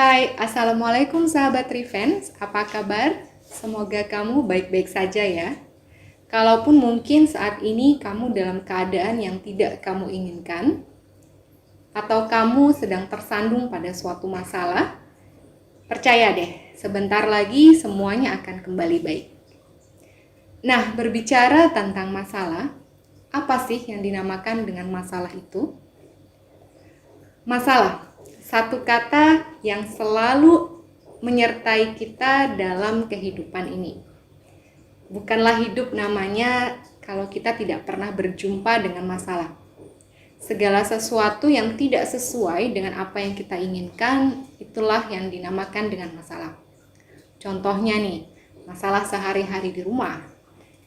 Hai, Assalamualaikum sahabat Revenge, apa kabar? Semoga kamu baik-baik saja ya. Kalaupun mungkin saat ini kamu dalam keadaan yang tidak kamu inginkan, atau kamu sedang tersandung pada suatu masalah, percaya deh, sebentar lagi semuanya akan kembali baik. Nah, berbicara tentang masalah, apa sih yang dinamakan dengan masalah itu? Masalah, satu kata yang selalu menyertai kita dalam kehidupan ini. Bukanlah hidup namanya kalau kita tidak pernah berjumpa dengan masalah. Segala sesuatu yang tidak sesuai dengan apa yang kita inginkan, itulah yang dinamakan dengan masalah. Contohnya nih, masalah sehari-hari di rumah,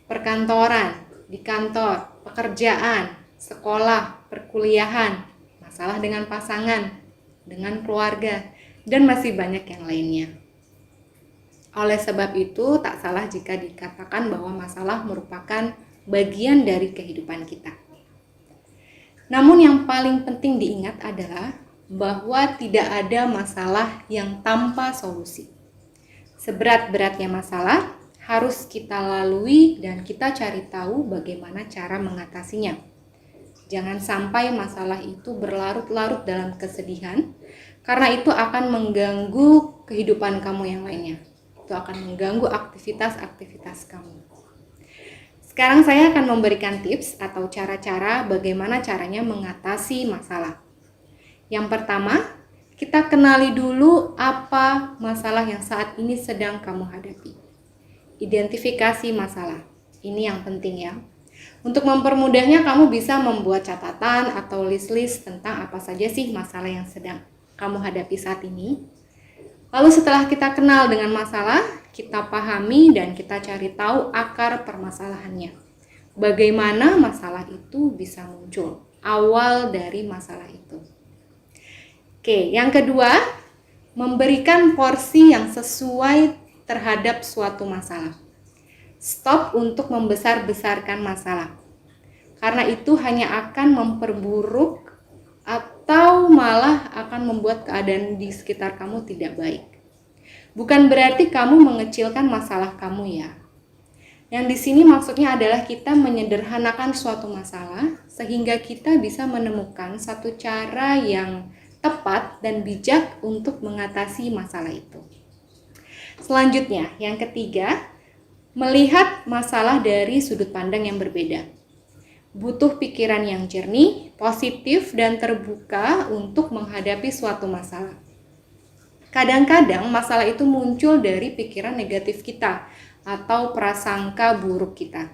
perkantoran, di kantor, pekerjaan, sekolah, perkuliahan, masalah dengan pasangan, dengan keluarga, dan masih banyak yang lainnya. Oleh sebab itu, tak salah jika dikatakan bahwa masalah merupakan bagian dari kehidupan kita. Namun yang paling penting diingat adalah bahwa tidak ada masalah yang tanpa solusi. Seberat-beratnya masalah harus kita lalui dan kita cari tahu bagaimana cara mengatasinya. Jangan sampai masalah itu berlarut-larut dalam kesedihan, karena itu akan mengganggu kehidupan kamu yang lainnya. Itu akan mengganggu aktivitas-aktivitas kamu. Sekarang saya akan memberikan tips atau cara-cara bagaimana caranya mengatasi masalah. Yang pertama, kita kenali dulu apa masalah yang saat ini sedang kamu hadapi. Identifikasi masalah. Ini yang penting ya. Untuk mempermudahnya, kamu bisa membuat catatan atau list-list tentang apa saja sih masalah yang sedang kamu hadapi saat ini. Lalu setelah kita kenal dengan masalah, kita pahami dan kita cari tahu akar permasalahannya. Bagaimana masalah itu bisa muncul, awal dari masalah itu. Oke, yang kedua, memberikan porsi yang sesuai terhadap suatu masalah. Stop untuk membesar-besarkan masalah. Karena itu hanya akan memperburuk atau malah akan membuat keadaan di sekitar kamu tidak baik. Bukan berarti kamu mengecilkan masalah kamu ya. Yang di sini maksudnya adalah kita menyederhanakan suatu masalah sehingga kita bisa menemukan satu cara yang tepat dan bijak untuk mengatasi masalah itu. Selanjutnya, yang ketiga, melihat masalah dari sudut pandang yang berbeda. Butuh pikiran yang jernih, positif, dan terbuka untuk menghadapi suatu masalah. Kadang-kadang masalah itu muncul dari pikiran negatif kita atau prasangka buruk kita.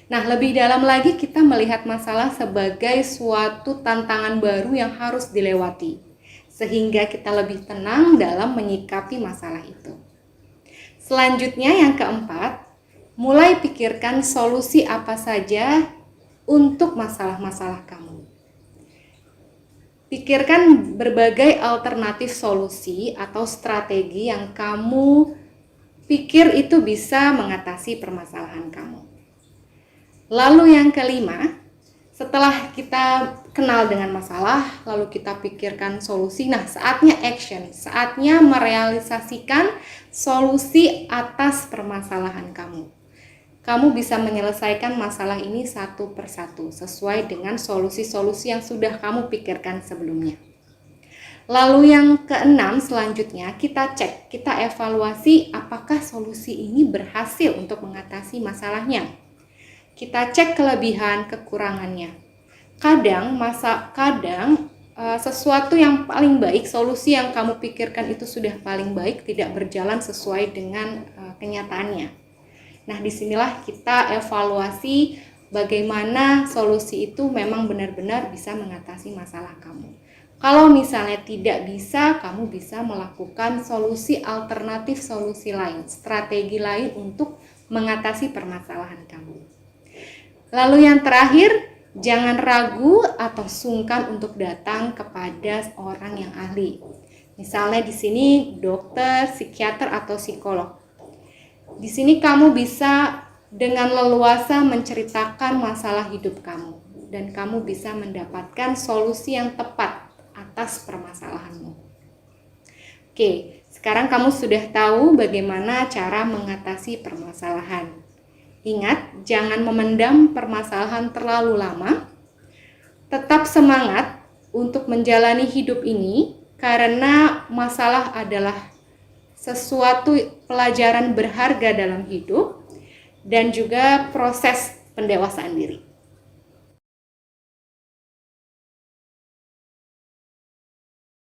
Nah, lebih dalam lagi kita melihat masalah sebagai suatu tantangan baru yang harus dilewati, sehingga kita lebih tenang dalam menyikapi masalah itu. Selanjutnya yang keempat, mulai pikirkan solusi apa saja untuk masalah-masalah kamu. Pikirkan berbagai alternatif solusi atau strategi yang kamu pikir itu bisa mengatasi permasalahan kamu. Lalu yang kelima, setelah kita kenal dengan masalah, lalu kita pikirkan solusi, nah saatnya action, saatnya merealisasikan solusi atas permasalahan kamu. Kamu bisa menyelesaikan masalah ini satu persatu sesuai dengan solusi-solusi yang sudah kamu pikirkan sebelumnya. Lalu yang keenam selanjutnya kita cek, kita evaluasi apakah solusi ini berhasil untuk mengatasi masalahnya. Kita cek kelebihan, kekurangannya. Kadang sesuatu yang paling baik, solusi yang kamu pikirkan itu sudah paling baik tidak berjalan sesuai dengan kenyataannya. Nah, disinilah kita evaluasi bagaimana solusi itu memang benar-benar bisa mengatasi masalah kamu. Kalau misalnya tidak bisa, kamu bisa melakukan solusi alternatif, solusi lain, strategi lain untuk mengatasi permasalahan kamu. Lalu yang terakhir, jangan ragu atau sungkan untuk datang kepada orang yang ahli. Misalnya di sini dokter, psikiater atau psikolog. Di sini kamu bisa dengan leluasa menceritakan masalah hidup kamu dan kamu bisa mendapatkan solusi yang tepat atas permasalahanmu. Oke, sekarang kamu sudah tahu bagaimana cara mengatasi permasalahan. Ingat, jangan memendam permasalahan terlalu lama. Tetap semangat untuk menjalani hidup ini karena masalah adalah sesuatu pelajaran berharga dalam hidup dan juga proses pendewasaan diri.